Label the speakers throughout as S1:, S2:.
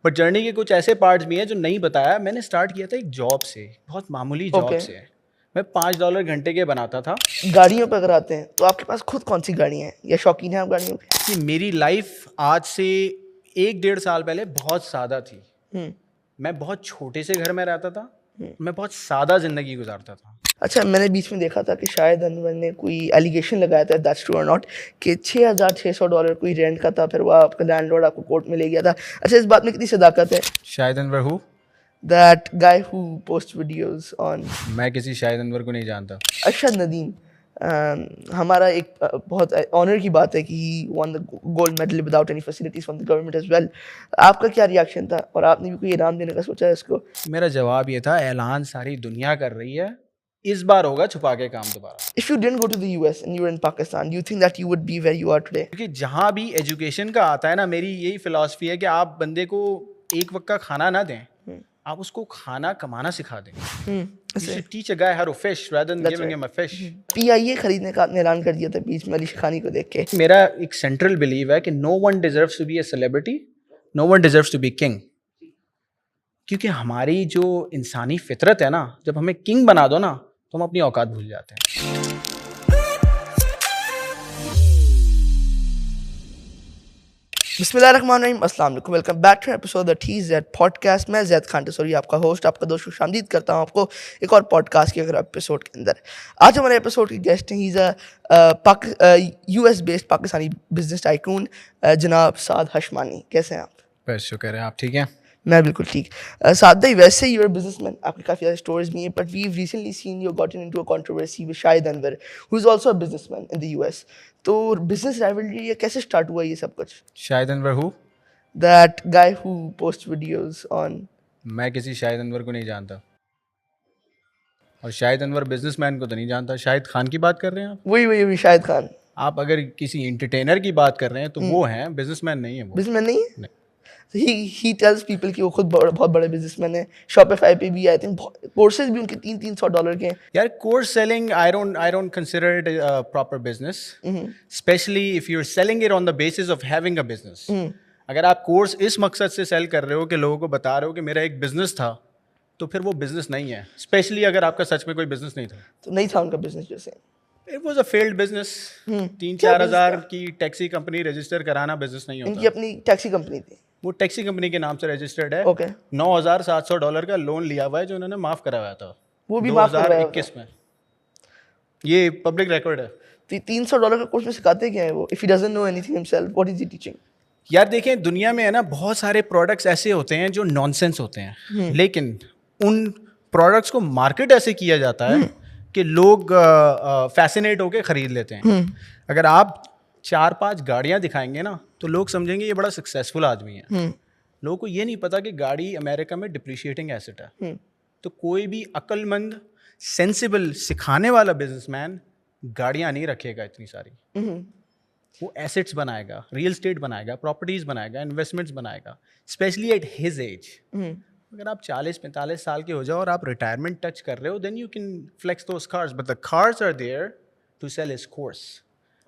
S1: But journey के कुछ ऐसे पार्ट्स भी हैं जो नहीं बताया। मैंने स्टार्ट किया था एक जॉब से, बहुत मामूली जॉब से। मैं $5 घंटे के बनाता था।
S2: गाड़ियों पे अगर आते हैं तो आपके पास खुद कौन सी गाड़ियाँ हैं या शौकीन है आप गाड़ियों के?
S1: कि मेरी लाइफ आज से 1-1.5 साल पहले बहुत सादा थी। मैं बहुत छोटे से घर में रहता था, मैं बहुत सादा जिंदगी गुजारता था।
S2: अच्छा, मैंने बीच में देखा था कि शायद अनवर ने कोई एलिगेशन लगाया था, दैट्स ट्रू और नॉट, कि $6,600 कोई रेंट का था, फिर वो आपका लैंडलॉर्ड आपको कोर्ट में ले गया था। अच्छा, इस बात में कितनी सदाकत है?
S1: शाहिद अनवर हूँ?
S2: That guy who post videos on.
S1: मैं किसी शाहिद अनवर को नहीं जानता।
S2: अरशद नदीम, हमारा एक बहुत ऑनर की बात है कि he won the gold medal without any facilities from the government as well. आपका क्या रिएक्शन था और आपने भी कोई इनाम देने का सोचा है इसको?
S1: मेरा जवाब ये था, ऐलान सारी दुनिया कर रही है, इस बार होगा छुपा के काम दोबारा।
S2: If you didn't go to the US and you were in Pakistan, do you think that you would be where you are today?
S1: क्योंकि जहाँ भी एजुकेशन का आता है ना, मेरी यही फिलॉसफी है कि आप बंदे को एक वक्त का खाना ना दें, आप उसको खाना कमाना सिखा दें। You should teach a guy how to fish rather than giving him a fish.
S2: PIA खरीदने का आपने ऐलान कर दिया था बीच में अली शिखानी को देख के।
S1: मेरा एक सेंट्रल बिलीव है कि no one deserves to be a celebrity, no one deserves to be king. क्योंकि हमारी जो इंसानी फितरत है ना, जब हमें किंग बना दो ना, तो हम अपनी औकात भूल जाते हैं।
S2: बिस्मिल्लाहिर्रहमानिर्रहीम, अस्सलाम वालेकुम, welcome back to episode the TZ podcast. मैं ज़ैद खान टेसोरी आपका होस्ट, आपका दोस्त खुशामदीद करता हूँ आपको एक और पॉडकास्ट के अगर एपिसोड के अंदर। आज हमारे एपिसोड की गेस्ट हैं, he is a US based Pakistani business tycoon जनाब साद हशमानी। कैसे हैं आप?
S1: बस शुक्र है, आप ठीक हैं?
S2: मैं बिल्कुल ठीक। साद भाई, वैसे यू आर बिजनेसमैन, आपकी काफ़ी ज़्यादा स्टोरीज भी हैं, but we recently seen you gotten into a controversy with Shahid Anwar who is also a businessman in the US। तो बिजनेस राइवलरी ये कैसे स्टार्ट हुआ ये सब कुछ?
S1: शाहिद अनवर हूँ?
S2: That guy who posts videos on।
S1: मैं किसी शाहिद अनवर को नहीं जानता, और शाहिद अनवर बिजनेसमैन को तो नहीं जानता। शाहिद खान की बात कर रहे हैं आप?
S2: वही शाहिद खान।
S1: आप अगर किसी एंटरटेनर की बात कर रहे हैं तो वो हैं, बिजनेसमैन नहीं है वो।
S2: बिजनेसमैन नहीं है?
S1: नहीं।
S2: He tells people कि वो खुद बहुत बड़े बिजनेसमैन है। Shopify पे भी आई थिंक कोर्सेज भी उनके $300 के हैं।
S1: यार, course selling I don't consider it a proper business, specially if you are selling it on the basis of having a business. अगर आप कोर्स इस मकसद से सेल कर रहे हो कि लोगों को बता रहे हो कि मेरा एक बिजनेस था, तो फिर वो बिजनेस नहीं है, स्पेशली अगर आपका सच में कोई बिजनेस नहीं था।
S2: तो नहीं था उनका बिजनेस जैसे।
S1: It was a failed business. 3-4 हज़ार की टैक्सी कंपनी रजिस्टर कराना बिजनेस नहीं होता।
S2: इनकी अपनी टैक्सी कंपनी थी,
S1: वो टैक्सी कंपनी के नाम से रजिस्टर्ड है।
S2: ओके।
S1: $9,700 का लोन लिया हुआ है जो उन्होंने माफ करवाया था,
S2: वो भी माफ करवाया
S1: 2021 में। ये पब्लिक रिकॉर्ड है।
S2: तो $300 का कोर्स में सिखाते क्या है वो? If he doesn't know anything himself, what is he teaching?
S1: यार देखें, दुनिया में है ना, बहुत सारे प्रोडक्ट्स ऐसे होते हैं जो नॉनसेंस होते हैं, लेकिन उन प्रोडक्ट्स को मार्केट ऐसे किया जाता है कि लोग फैसिनेट होकर खरीद लेते हैं। अगर आप 4-5 गाड़ियां दिखाएंगे ना, तो लोग समझेंगे ये बड़ा सक्सेसफुल आदमी है। लोगों को ये नहीं पता कि गाड़ी अमेरिका में डिप्रिशिएटिंग एसेट है। तो कोई भी अक्लमंद, सेंसिबल, सिखाने वाला बिजनेसमैन गाड़ियां नहीं रखेगा इतनी सारी। वो एसेट्स बनाएगा, रियल स्टेट बनाएगा, प्रॉपर्टीज बनाएगा, इन्वेस्टमेंट्स बनाएगा, स्पेशली एट हिज एज। अगर आप 40-45 साल के हो जाओ और आप रिटायरमेंट टच कर रहे हो, then you can flex those cars, but the cars are there to sell his course.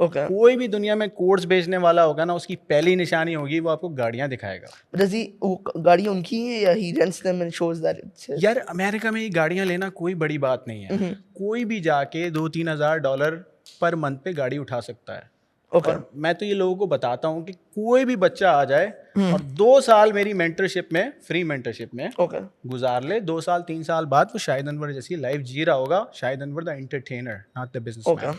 S2: Okay.
S1: कोई भी दुनिया में कोर्स बेचने वाला होगा ना, उसकी पहली निशानी होगी वो आपको गाड़ियां दिखाएगा।
S2: डज ही, वो गाड़ियां उनकी हैं या he rents them and shows that it's his?
S1: यार, अमेरिका में ये गाड़ियां लेना कोई बड़ी बात नहीं है। कोई भी जाके $2-3 हज़ार पर मंथ पे गाड़ी उठा सकता है। और मैं तो ये लोगों को बताता हूँ कि कोई भी बच्चा आ जाए और 2 साल मेरी मेंटरशिप में, फ्री मेंटरशिप में गुजार ले, 2 साल 3 साल बाद वो शाहिद अनवर जैसी लाइफ जी रहा होगा। Shahid Anwar the entertainer, not the businessman.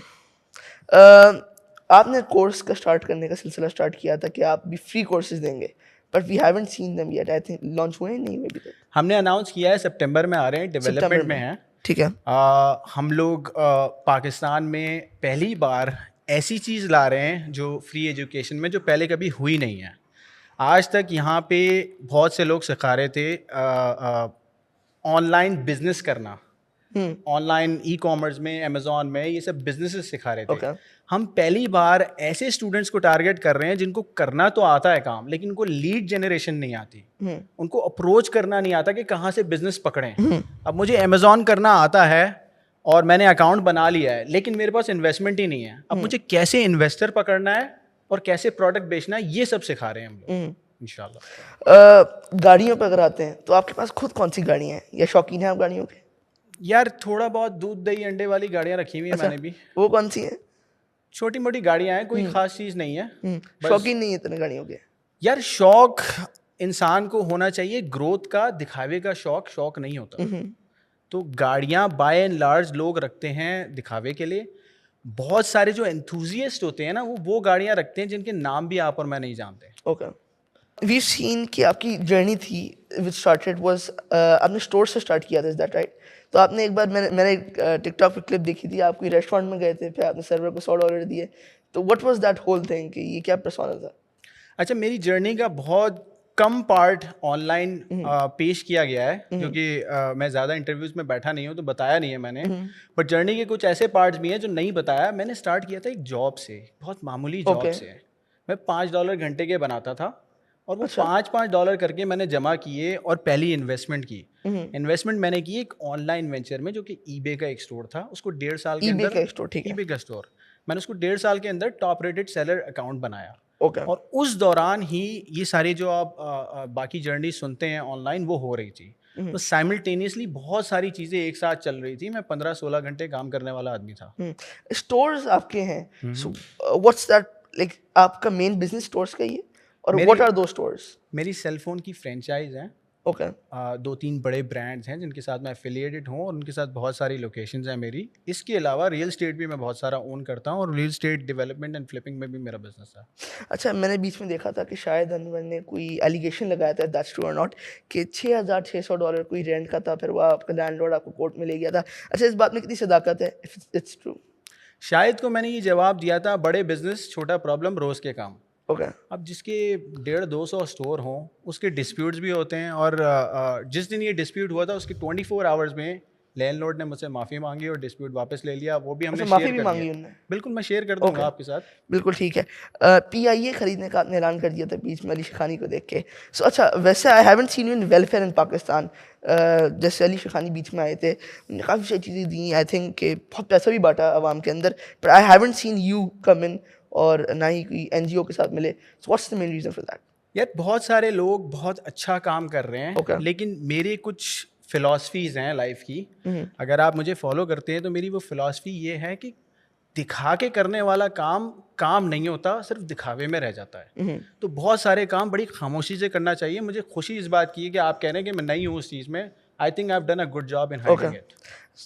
S2: आपने कोर्स का स्टार्ट करने का सिलसिला स्टार्ट किया था कि आप भी फ्री कोर्सेज देंगे, but we haven't seen them yet. I think launch हुए नहीं अभी तक।
S1: हमने अनाउंस किया है, सितंबर में आ रहे हैं, डेवलपमेंट में हैं।
S2: ठीक है।
S1: हम लोग पाकिस्तान में पहली बार ऐसी चीज़ ला रहे हैं जो फ्री एजुकेशन में, जो पहले कभी हुई नहीं है। आज तक यहाँ पे बहुत से लोग सिखा रहे थे ऑनलाइन बिजनेस करना, ऑनलाइन ई कॉमर्स में, अमेजोन में, ये सब बिजनेसेस सिखा रहे थे। हम पहली बार ऐसे स्टूडेंट्स को टारगेट कर रहे हैं जिनको करना तो आता है काम, लेकिन उनको लीड जनरेशन नहीं आती, उनको अप्रोच करना नहीं आता कि कहाँ से बिजनेस पकड़ें। अब मुझे अमेजोन करना आता है और मैंने अकाउंट बना लिया है, लेकिन मेरे पास इन्वेस्टमेंट ही नहीं है। अब मुझे कैसे इन्वेस्टर पकड़ना है और कैसे प्रोडक्ट बेचना है, ये सब सिखा रहे हैं हम लोग। इंशाल्लाह।
S2: गाड़ियों पर अगर आते हैं तो आपके पास खुद कौन सी गाड़ियाँ हैं या शौकीन हैं आप गाड़ियों के?
S1: यार थोड़ा बहुत दूध दही अंडे वाली गाड़ियाँ रखी हुई हैं
S2: अच्छा,
S1: मैंने भी।
S2: वो कौन सी हैं?
S1: छोटी मोटी गाड़ियाँ हैं, कोई खास चीज़ नहीं है। बस
S2: शौकीन नहीं है इतने गाड़ियों के?
S1: यार शौक इंसान को होना चाहिए ग्रोथ का, दिखावे का शौक शौक नहीं होता। तो गाड़ियाँ बाय एंड लार्ज लोग रखते हैं दिखावे के लिए। बहुत सारे जो एंथुजियस्ट होते हैं ना, वो गाड़ियाँ रखते हैं जिनके नाम भी आप और मैं नहीं जानते।
S2: ओके, वी सीन कि आपकी जर्नी थी विच स्टार्टेड वाज आपने स्टोर से स्टार्ट किया था, इज दैट राइट? तो आपने एक बार मैंने टिकटॉक पे क्लिप देखी थी, आप कोई रेस्टोरेंट में गए थे, फिर आपने सर्वर को $100 दिए। तो what was that whole thing कि ये क्या पर्सोना था?
S1: अच्छा, मेरी जर्नी का बहुत कम पार्ट ऑनलाइन पेश किया गया है, क्योंकि मैं ज़्यादा इंटरव्यूज़ में बैठा नहीं हूँ तो बताया नहीं है मैंने। बट जर्नी के कुछ ऐसे पार्ट्स भी हैं जो नहीं बताया। मैंने स्टार्ट किया था एक जॉब से, बहुत मामूली जॉब
S2: Okay.
S1: से। मैं $5 घंटे के बनाता था, और वो $5 करके मैंने जमा किए और पहली इन्वेस्टमेंट की। इन्वेस्टमेंट मैंने की एक ऑनलाइन वेंचर में, जो कि ईबे का एक स्टोर था। उसको 1.5 साल के
S2: eBay
S1: अंदर,
S2: का एक store, ठीक है।
S1: ईबे का स्टोर, मैंने उसको 1.5 साल के अंदर टॉप रेटेड सेलर अकाउंट बनाया।
S2: ओके,
S1: और उस दौरान ही ये सारे जो आप बाकी जर्नी सुनते हैं ऑनलाइन, वो हो रही थी। तो साइमल्टेनियसली बहुत सारी चीज़ें एक साथ चल रही थी। मैं 15-16 घंटे काम करने वाला आदमी था।
S2: स्टोर्स आपके हैं, सो व्हाट्स दैट लाइक, आपका मेन बिजनेस स्टोर्स का ही है, और
S1: मेरी-
S2: व्हाट आर दो स्टोर्स?
S1: मेरी सेल फोन की फ्रेंचाइज हैं।
S2: ओके,
S1: 2-3 बड़े ब्रांड्स हैं जिनके साथ मैं एफिलिएटेड हूँ, और उनके साथ बहुत सारी लोकेशंस हैं मेरी। इसके अलावा रियल स्टेट भी मैं बहुत सारा ओन करता हूँ, और real estate development and flipping में भी मेरा बिजनेस है।
S2: अच्छा, मैंने बीच में देखा था कि शायद अनवर ने कोई एलिगेशन लगाया था, दैट्स ट्रू और नॉट, कि $6,600 कोई रेंट का था, फिर वो आपका लैंडलॉर्ड आपको कोर्ट में ले गया था। अच्छा, इस बात में कितनी सदाकत है, इफ इट्स ट्रू?
S1: शायद को मैंने ये जवाब दिया था, बड़े बिजनेस छोटा प्रॉब्लम रोज़ के काम।
S2: ओके,
S1: अब जिसके 150-200 स्टोर हों, उसके डिस्प्यूट्स भी होते हैं। और जिस दिन ये डिस्प्यूट हुआ था, उसके 24 आवर्स में लैंडलॉर्ड ने मुझसे माफ़ी मांगी और डिस्प्यूट वापस ले लिया। वो भी हमने
S2: अच्छा, माफ़ी
S1: शेयर
S2: भी
S1: कर
S2: मांगी
S1: दिया।
S2: उन्होंने?
S1: बिल्कुल, मैं शेयर कर दूंगा
S2: Okay.
S1: आपके साथ।
S2: बिल्कुल ठीक है। PIA खरीदने का आपने ऐलान कर दिया था बीच में अली शिखानी को देख के। सो अच्छा, वैसे आई haven't seen you in welfare इन पाकिस्तान। जैसे अली शिखानी बीच में आए थे, उन्होंने काफ़ी सारी चीज़ें दी, आई थिंक कि बहुत पैसा भी बांटा आवाम के अंदर, पर I haven't seen you come in, और ना ही कोई NGO के साथ मिले। So what's the main reason for that?
S1: यार बहुत सारे लोग बहुत अच्छा काम कर रहे हैं।
S2: Okay.
S1: लेकिन मेरे कुछ फ़िलासफ़ीज़ हैं लाइफ की। अगर आप मुझे फॉलो करते हैं तो मेरी वो फ़िलासफ़ी ये है कि दिखा के करने वाला काम काम नहीं होता, सिर्फ दिखावे में रह जाता है। तो बहुत सारे काम बड़ी खामोशी से करना चाहिए। मुझे खुशी इस बात की है कि आप कह रहे हैं कि मैं नहीं हूँ उस चीज़ में। I think I have done a good job in
S2: okay,
S1: hiding it.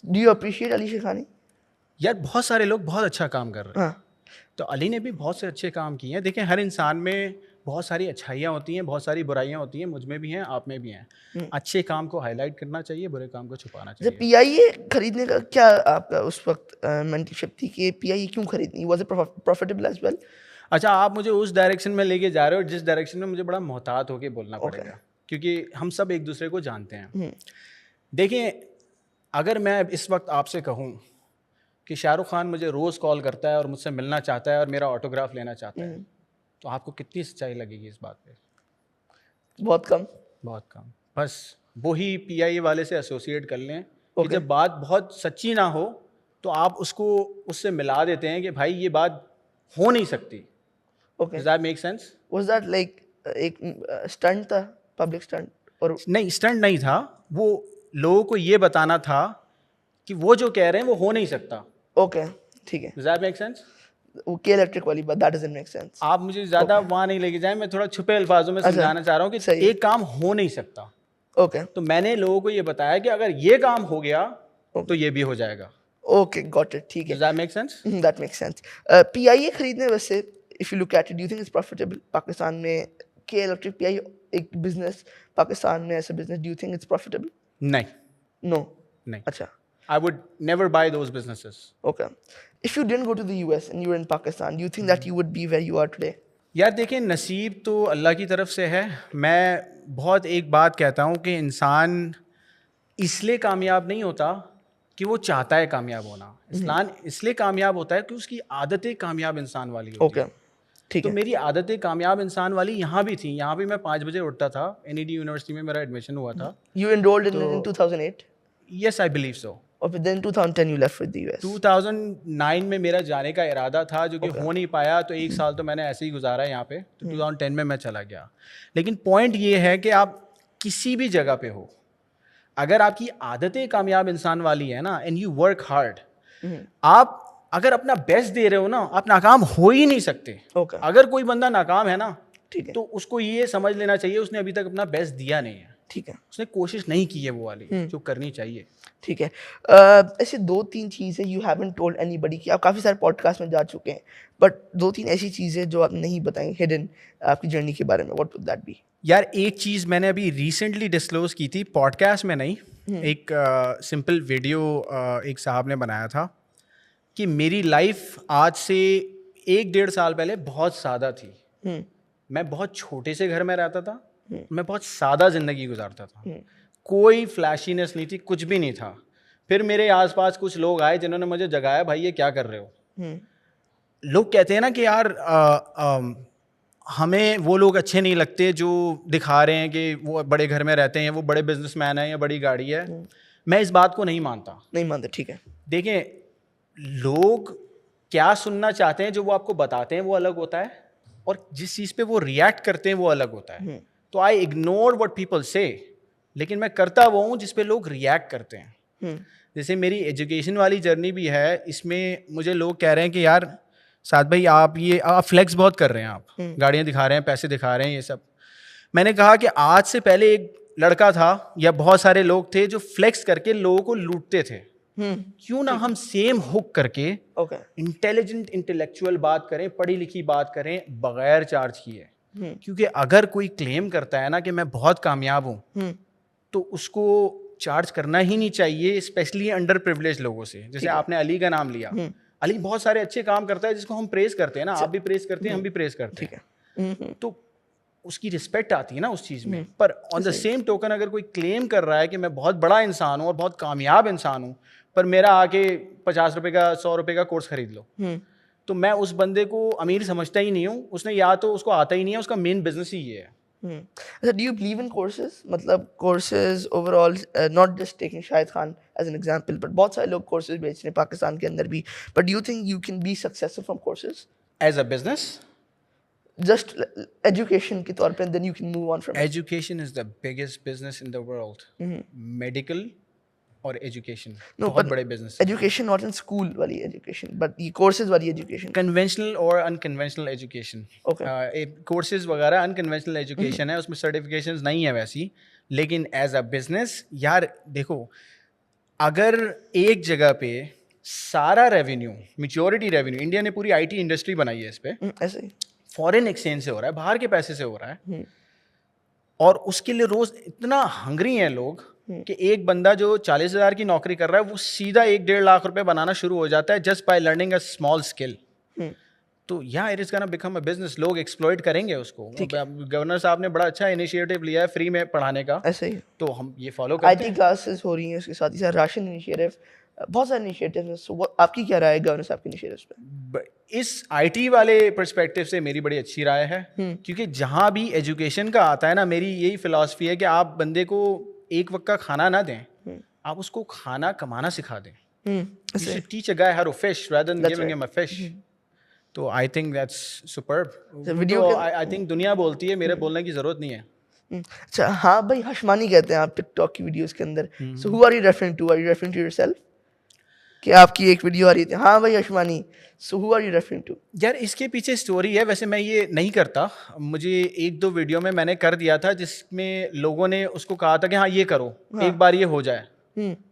S2: Do you appreciate Ali Shikhani?
S1: यार बहुत सारे लोग बहुत अच्छा काम कर रहे हैं।
S2: हाँ,
S1: तो अली ने भी बहुत से अच्छे काम किए हैं। देखें, हर इंसान में बहुत सारी अच्छाइयाँ होती हैं, बहुत सारी बुराइयाँ होती हैं। मुझ में भी हैं, आप में भी हैं। अच्छे काम को हाईलाइट करना चाहिए, बुरे काम को छुपाना
S2: जब
S1: चाहिए।
S2: PIA खरीदने का क्या आपका उस वक्त मेंटरशिप थी कि PIA क्यों खरीदनी? Was it profitable as well?
S1: अच्छा, आप मुझे उस डायरेक्शन में लेके जा रहे हो जिस डायरेक्शन में मुझे बड़ा मोहतात होकर बोलना पड़ेगा, क्योंकि हम सब एक दूसरे को जानते हैं। देखिए, अगर मैं इस वक्त आपसे कहूँ कि शाहरुख खान मुझे रोज़ कॉल करता है और मुझसे मिलना चाहता है और मेरा ऑटोग्राफ लेना चाहता है, तो आपको कितनी सच्चाई लगेगी इस बात पे?
S2: बहुत कम।
S1: बहुत कम। बस वही PIA वाले से एसोसिएट कर लें कि
S2: Okay.
S1: जब बात बहुत सच्ची ना हो तो आप उसको उससे मिला देते हैं कि भाई ये बात हो नहीं सकती।
S2: Okay,
S1: Does that make sense?
S2: Was that like एक स्टंट था, पब्लिक स्टंट? और
S1: नहीं, स्टंट नहीं था। वो लोगों को ये बताना था कि वो जो कह रहे हैं वो हो नहीं सकता।
S2: ओके, ठीक है,
S1: Does that make sense?
S2: वो के इलेक्ट्रिक वाली बात, दैट डजंट मेक सेंस।
S1: आप मुझे ज़्यादा वहाँ नहीं लेके जाएं। मैं थोड़ा छुपे अल्फाजों में समझाना चाह रहा हूँ कि
S2: सही है।
S1: एक काम हो नहीं सकता।
S2: ओके,
S1: तो मैंने लोगों को ये बताया कि अगर ये काम हो गया तो ये भी हो जाएगा।
S2: ओके, गॉट इट, ठीक है,
S1: Does that make sense?
S2: That make sense. PIA खरीदने वैसे if you look at it, do you think it's profitable? Pakistan में के इलेक्ट्रिक PIA एक बिजनेस, पाकिस्तान में ऐसा business, do you think it's profitable?
S1: नहीं,
S2: नो?
S1: नहीं।
S2: अच्छा,
S1: I would never buy those businesses.
S2: Okay, if you didn't go to the US and you were in Pakistan, do you think that you would be where you are today?
S1: यार देखिए, नसीब तो अल्लाह की तरफ से है। मैं बहुत एक बात कहता हूँ कि इंसान इसलिए कामयाब नहीं होता कि वो चाहता है कामयाब होना। इंसान इसलिए कामयाब होता है कि उसकी आदतें कामयाब इंसान वाली होती
S2: ओके,
S1: हैं।
S2: ठीक
S1: तो
S2: है,
S1: मेरी आदतें कामयाब इंसान वाली यहाँ भी थी। यहाँ भी मैं 5 बजे उठता था। NED यूनिवर्सिटी में मेरा एडमिशन हुआ था।
S2: you enrolled in 2008?
S1: Yes, I believe so.
S2: और फिर then 2010 you left with the US.
S1: 2009 में मेरा जाने का इरादा था जो कि हो नहीं पाया, तो एक साल तो मैंने ऐसे ही गुजारा यहाँ पे, तो 2010 में मैं चला गया। लेकिन पॉइंट ये है कि आप किसी भी जगह पे हो, अगर आपकी आदतें कामयाब इंसान वाली है ना, एंड यू वर्क हार्ड, आप अगर अपना बेस्ट दे रहे हो ना, आप नाकाम हो ही नहीं सकते।
S2: Okay.
S1: अगर कोई बंदा नाकाम है ना,
S2: ठीक है,
S1: तो उसको ये समझ लेना चाहिए उसने अभी तक अपना बेस्ट दिया नहीं है,
S2: ठीक है,
S1: उसने कोशिश नहीं की है वो वाली जो करनी चाहिए।
S2: ठीक है। ऐसे 2-3 चीज़ें यू हैवंट टोल्ड एनीबडी कि आप काफ़ी सारे पॉडकास्ट में जा चुके हैं, बट 2-3 ऐसी चीज़ें जो आप नहीं बताएं हिडन आपकी जर्नी के बारे में, व्हाट वुड दैट बी?
S1: यार एक चीज़ मैंने अभी रिसेंटली डिस्क्लोज की थी, पॉडकास्ट में नहीं, एक सिंपल वीडियो एक साहब ने बनाया था कि मेरी लाइफ आज से 1-1.5 साल पहले बहुत सादा थी। मैं बहुत छोटे से घर में रहता था, मैं बहुत सादा ज़िंदगी गुजारता था, कोई फ्लैशीनेस नहीं थी, कुछ भी नहीं था। फिर मेरे आसपास कुछ लोग आए जिन्होंने मुझे जगाया, भाई ये क्या कर रहे हो। लोग कहते हैं ना कि यार हमें वो लोग अच्छे नहीं लगते जो दिखा रहे हैं कि वो बड़े घर में रहते हैं, वो बड़े बिजनेसमैन हैं या बड़ी गाड़ी है। मैं इस बात को नहीं मानते, ठीक है। देखें, लोग क्या सुनना चाहते हैं, जो वो आपको बताते हैं वो अलग होता है, और जिस चीज़ पे वो रिएक्ट करते हैं वो अलग होता है। तो आई इग्नोर व्हाट पीपल से, लेकिन मैं करता वो हूँ जिस पे लोग रिएक्ट करते हैं। जैसे मेरी एजुकेशन वाली जर्नी भी है, इसमें मुझे लोग कह रहे हैं कि यार साद भाई आप फ्लेक्स बहुत कर रहे हैं, आप गाड़ियाँ दिखा रहे हैं, पैसे दिखा रहे हैं, ये सब। मैंने कहा कि आज से पहले एक लड़का था या बहुत सारे लोग थे जो फ्लेक्स करके लोगों को लूटते थे। क्यों ना हम सेम हुक करके इंटेलिजेंट इंटेलेक्चुअल बात करें, पढ़ी लिखी बात करें, बगैर चार्ज किए। क्योंकि अगर कोई क्लेम करता है ना कि मैं बहुत कामयाब हूँ, तो उसको चार्ज करना ही नहीं चाहिए, स्पेशली अंडर प्रिविलेज लोगों से। जैसे आपने अली का नाम लिया, अली बहुत सारे अच्छे काम करता है जिसको हम प्रेज करते हैं ना, आप भी प्रेज करते हैं, हम भी प्रेज करते हैं, तो उसकी रिस्पेक्ट आती है ना उस चीज़ में। पर ऑन द सेम टोकन अगर कोई क्लेम कर रहा है कि मैं बहुत बड़ा इंसान हूँ और बहुत कामयाब इंसान हूँ, पर मेरा आके 50 रुपए का 100 रुपए का कोर्स खरीद लो, तो मैं उस बंदे को अमीर समझता ही नहीं हूँ। उसने या तो उसको आता ही नहीं है, उसका मेन बिजनेस ही ये है।
S2: अच्छा, do you believe in courses? मतलब courses overall, not just taking Shahid Khan as an example, but बहुत सारे लोग courses बेच रहे हैं पाकिस्तान के अंदर भी. But do you think you can be successful from courses?
S1: As a business?
S2: Just education के तौर पे, then you can move on from it.
S1: Education is the biggest business in the world. Medical और education
S2: बहुत
S1: बड़े business.
S2: Education not in school वाली education, but ये courses वाली education,
S1: conventional और अनकन्वेंशनल एजुकेशन। कोर्सेज वगैरह अनकन्वेंशनल एजुकेशन है, उसमें सर्टिफिकेशंस नहीं है वैसी। लेकिन एज अ बिजनेस यार देखो, अगर एक जगह पे सारा रेवेन्यू, मेजॉरिटी रेवेन्यू, इंडिया ने पूरी आईटी इंडस्ट्री बनाई है इस पे,
S2: ऐसे ही
S1: फॉरेन एक्सचेंज से हो रहा है, बाहर के पैसे से हो रहा है, और उसके लिए रोज इतना हंगरी हैं लोग कि एक बंदा जो 40,000 की नौकरी कर रहा है वो सीधा 1-1.5 लाख रुपए बनाना शुरू हो जाता है just by learning a small skill. तो यहाँ it is gonna become a business, लोग एक्सप्लॉइट करेंगे उसको। गवर्नर साहब ने बड़ा अच्छा इनिशिएटिव लिया है फ्री में पढ़ाने का,
S2: ऐसे ही
S1: तो हम ये फॉलो करते हैं।
S2: आईटी क्लासेस हो रही हैं, उसके साथ ही साथ राशन इनिशिएटिव, बहुत सारे इनिशिएटिव्स हैं। आपकी क्या राय है गवर्नर साहब के इनिशिएटिव्स पे?
S1: इस आईटी वाले पर्सपेक्टिव से मेरी बड़ी अच्छी राय है, क्योंकि जहाँ भी एजुकेशन का आता है ना, मेरी यही फिलॉसफी है कि आप बंदे को एक वक्त का खाना ना दें, आप उसको खाना कमाना सिखा दें। You should teach a guy how to fish rather than giving him a fish. तो I think that's superb. I think दुनिया बोलती है, मेरे बोलने की जरूरत नहीं है।
S2: अच्छा, हाँ भाई हशमानी कहते हैं आप टिकटॉक की वीडियोस के अंदर। So who are you referring to? Are you referring to yourself? कि आपकी एक वीडियो आ रही थी, हाँ भाई Hashmani, so who are you referring to?
S1: यार इसके पीछे स्टोरी है, वैसे मैं ये नहीं करता, मुझे 1-2 वीडियो में मैंने कर दिया था जिसमें लोगों ने उसको कहा था कि हाँ ये करो, एक बार ये हो जाए,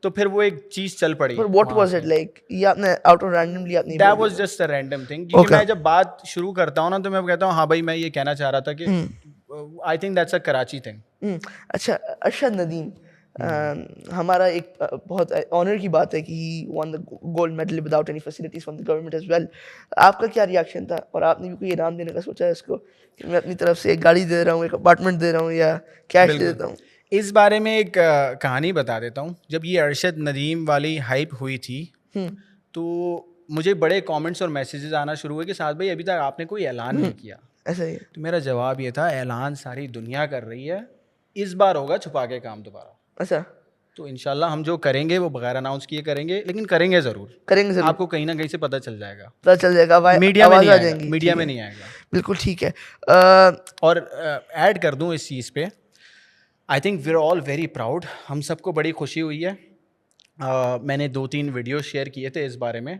S1: तो फिर वो एक चीज चल पड़ी।
S2: What was it like? ये आपने आउट ऑफ रैंडमली आपने?
S1: That was just a random thing, क्योंकि मैं जब बात शुरू करता हूँ ना तो मैं कहता हूँ हाँ भाई मैं ये कहना चाह रहा था कि I think that's a Karachi thing.
S2: अच्छा, अरशद नदीम, हमारा एक बहुत ऑनर की बात है कि he won the gold medal without any facilities from the government as well. आपका क्या रिएक्शन था? और आपने भी कोई इनाम देने का सोचा है इसको कि मैं अपनी तरफ से एक गाड़ी दे रहा हूँ, एक अपार्टमेंट दे रहा हूँ या कैश दे देता हूँ?
S1: इस बारे में एक कहानी बता देता हूँ। जब ये अरशद नदीम वाली हाइप हुई थी तो मुझे बड़े कमेंट्स और मैसेजेस आना शुरू हुए कि साद भाई अभी तक आपने कोई ऐलान नहीं किया।
S2: ऐसा ही?
S1: तो मेरा जवाब ये था, ऐलान सारी दुनिया कर रही है, इस बार होगा छुपा के काम दोबारा।
S2: अच्छा,
S1: तो इंशाल्लाह हम जो करेंगे वो बगैर अनाउंस किए करेंगे, लेकिन करेंगे ज़रूर।
S2: करेंगे जरूर,
S1: आपको कहीं ना कहीं से पता चल जाएगा,
S2: पता चल जाएगा,
S1: मीडिया में
S2: आवाज
S1: नहीं
S2: आ
S1: आएगा,
S2: जाएंगी।
S1: मीडिया
S2: ठीक
S1: में
S2: है,
S1: नहीं आएगा।
S2: बिल्कुल ठीक है।
S1: और ऐड कर दूं इस चीज़ पे, I think we are all very proud, हम सबको बड़ी खुशी हुई है। मैंने 2-3 वीडियो शेयर किए थे इस बारे में।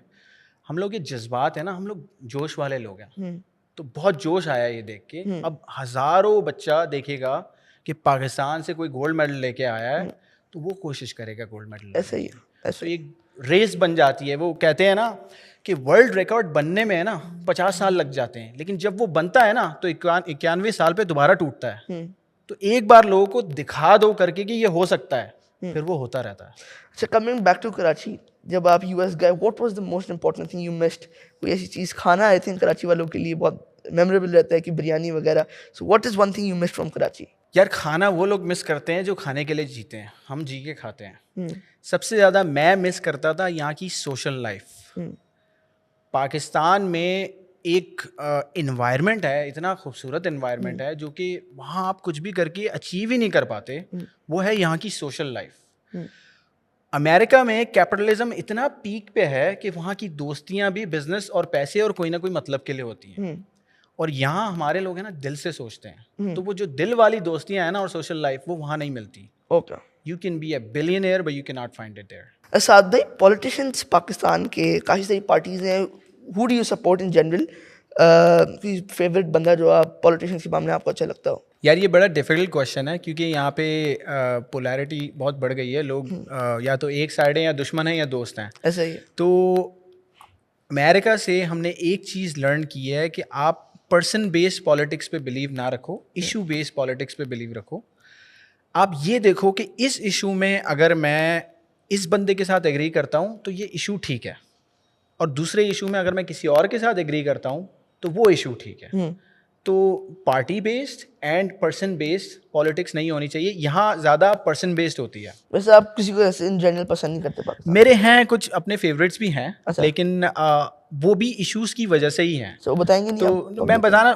S1: हम लोग ये जज्बात है ना, हम लोग जोश वाले लोग हैं, तो बहुत जोश आया ये देख के। अब हज़ारों बच्चा देखेगा कि पाकिस्तान से कोई गोल्ड मेडल लेके आया है, तो वो कोशिश करेगा गोल्ड मेडल।
S2: ऐसे ही
S1: तो एक रेस बन जाती है। वो कहते हैं ना कि वर्ल्ड रिकॉर्ड बनने में है ना 50 साल लग जाते हैं, लेकिन जब वो बनता है ना तो 91वें साल पे दोबारा टूटता है। तो एक बार लोगों को दिखा दो करके कि ये हो सकता है, फिर वो होता रहता है।
S2: अच्छा, कमिंग बैक टू कराची, जब आप यूएस गए, what was the most important thing you missed? कोई ऐसी चीज़, खाना आई थिंक कराची वालों के लिए बहुत मेमोरेबल रहता है कि बिरयानी वगैरह। So what is one thing you missed from Karachi?
S1: यार खाना वो लोग मिस करते हैं जो खाने के लिए जीते हैं, हम जी के खाते हैं। सबसे ज़्यादा मैं मिस करता था यहाँ की सोशल लाइफ। पाकिस्तान में एक इन्वायरमेंट है, इतना खूबसूरत इन्वायरमेंट है जो कि वहाँ आप कुछ भी करके अचीव ही नहीं कर पाते। वो है यहाँ की सोशल लाइफ। अमेरिका में कैपिटलिज्म इतना पीक पे है कि वहाँ की दोस्तियाँ भी बिजनेस और पैसे और कोई ना कोई मतलब के लिए होती हैं। और यहाँ हमारे लोग हैं ना दिल से सोचते हैं, तो वो जो दिल वाली दोस्तियाँ हैं ना और सोशल लाइफ, वो वहाँ नहीं मिलती।
S2: Okay,
S1: you can be a billionaire but you can not find it there.
S2: Asad भाई, पॉलिटिशियंस पाकिस्तान के काफ़ी सारी पार्टीज हैं, who do you support in general? कोई फेवरेट बंदा जो आप पॉलिटिशियंस के मामले में आपको अच्छा लगता हो?
S1: यार ये बड़ा डिफिकल्ट क्वेश्चन है, क्योंकि यहाँ पे पोलैरिटी बहुत बढ़ गई है। लोग या तो एक साइड है, या दुश्मन है, या दोस्त हैं।
S2: ऐसा ही है।
S1: तो अमेरिका से हमने एक चीज़ लर्न की है कि आप पर्सन बेस्ड पॉलिटिक्स पे बिलीव ना रखो, इशू बेस्ड पॉलिटिक्स पे बिलीव रखो। आप ये देखो कि इस इशू में अगर मैं इस बंदे के साथ एग्री करता हूँ तो ये इशू ठीक है, और दूसरे इशू में अगर मैं किसी और के साथ एग्री करता हूँ तो वो इशू ठीक है। तो party based and person based politics नहीं होनी चाहिए, यहाँ ज़्यादा पर्सन बेस्ड होती है।
S2: वैसे आप किसी को ऐसे इन जनरल पसंद नहीं करते पाकिस्तान?
S1: मेरे हैं कुछ अपने फेवरेट्स भी हैं,
S2: अच्छा।
S1: लेकिन वो भी इश्यूज की वजह से ही हैं।
S2: तो बताएंगे नहीं आप?
S1: तो मैं बताना,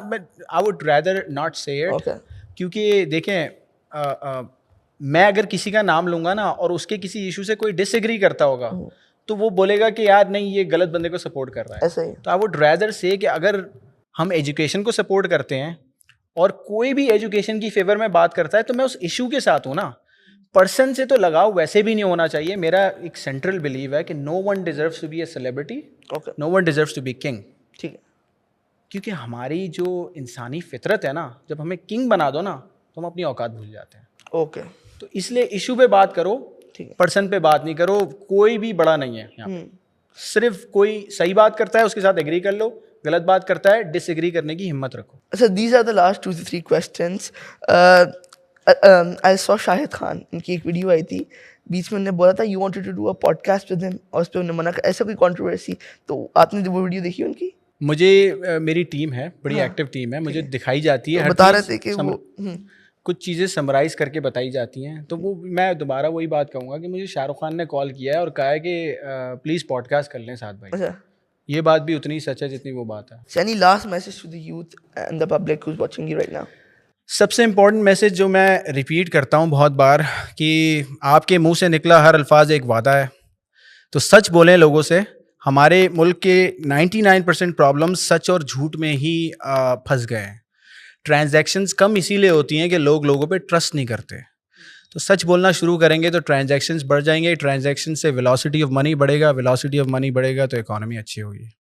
S1: आई वुड रैदर नॉट से इट।
S2: Okay.
S1: क्योंकि देखें, मैं अगर किसी का नाम लूँगा ना और उसके किसी इशू से कोई डिसएग्री करता होगा, तो वो बोलेगा कि यार नहीं, ये गलत बंदे को सपोर्ट कर रहा है।
S2: ऐसा ही।
S1: तो आई वुड रैदर से कि अगर हम एजुकेशन को सपोर्ट करते हैं और कोई भी एजुकेशन की फेवर में बात करता है, तो मैं उस इशू के साथ हूँ ना। पर्सन से तो लगाव वैसे भी नहीं होना चाहिए। मेरा एक सेंट्रल बिलीव है कि no one deserves to be a celebrity,
S2: okay,
S1: no one deserves to be king.
S2: ठीक है।
S1: क्योंकि हमारी जो इंसानी फितरत है ना, जब हमें किंग बना दो ना तो हम अपनी औकात भूल जाते हैं।
S2: ओके,
S1: तो इसलिए इशू पे बात करो,
S2: ठीक है।
S1: पर्सन पे बात नहीं करो। कोई भी बड़ा नहीं है यहाँ पे। सिर्फ कोई सही बात करता है उसके साथ एग्री कर लो, गलत बात करता है डिसएग्री करने की हिम्मत रखो।
S2: अच्छा, these are the last 2 to 3 questions. I saw Shahid Khan, उनकी एक वीडियो आई थी, बीच में उन्होंने बोला था you wanted to do a podcast with him, और उस पर उन्होंने मना कर, ऐसा कोई कंट्रोवर्सी? तो आपने वो वीडियो देखी उनकी?
S1: मुझे मेरी टीम है, बड़ी एक्टिव टीम है, मुझे दिखाई जाती है।
S2: तो
S1: हर
S2: बता रहे
S1: चीज़
S2: थे कि वो
S1: कुछ चीज़ें समराइज़ करके बताई जाती हैं। तो वो मैं दोबारा वही बात कहूँगा कि मुझे शाहरुख खान ने कॉल किया है और कहा है कि प्लीज़ पॉडकास्ट कर लें साथ भाई।
S2: अच्छा,
S1: ये बात भी उतनी सच है जितनी वो बात है।
S2: any last message to the youth and the public who's watching you right now?
S1: सबसे इम्पोर्टेंट मैसेज जो मैं रिपीट करता हूँ बहुत बार, कि आपके मुंह से निकला हर अल्फाज एक वादा है। तो सच बोलें लोगों से। हमारे मुल्क के 99% प्रॉब्लम्स सच और झूठ में ही फंस गए हैं। ट्रांजैक्शंस कम इसीलिए होती हैं कि लोग लोगों पे ट्रस्ट नहीं करते। तो सच बोलना शुरू करेंगे तो ट्रांजैक्शंस बढ़ जाएंगे। ट्रांजैक्शन से वेलोसिटी ऑफ मनी बढ़ेगा, वेलोसिटी ऑफ मनी बढ़ेगा तो इकोनॉमी अच्छी होगी।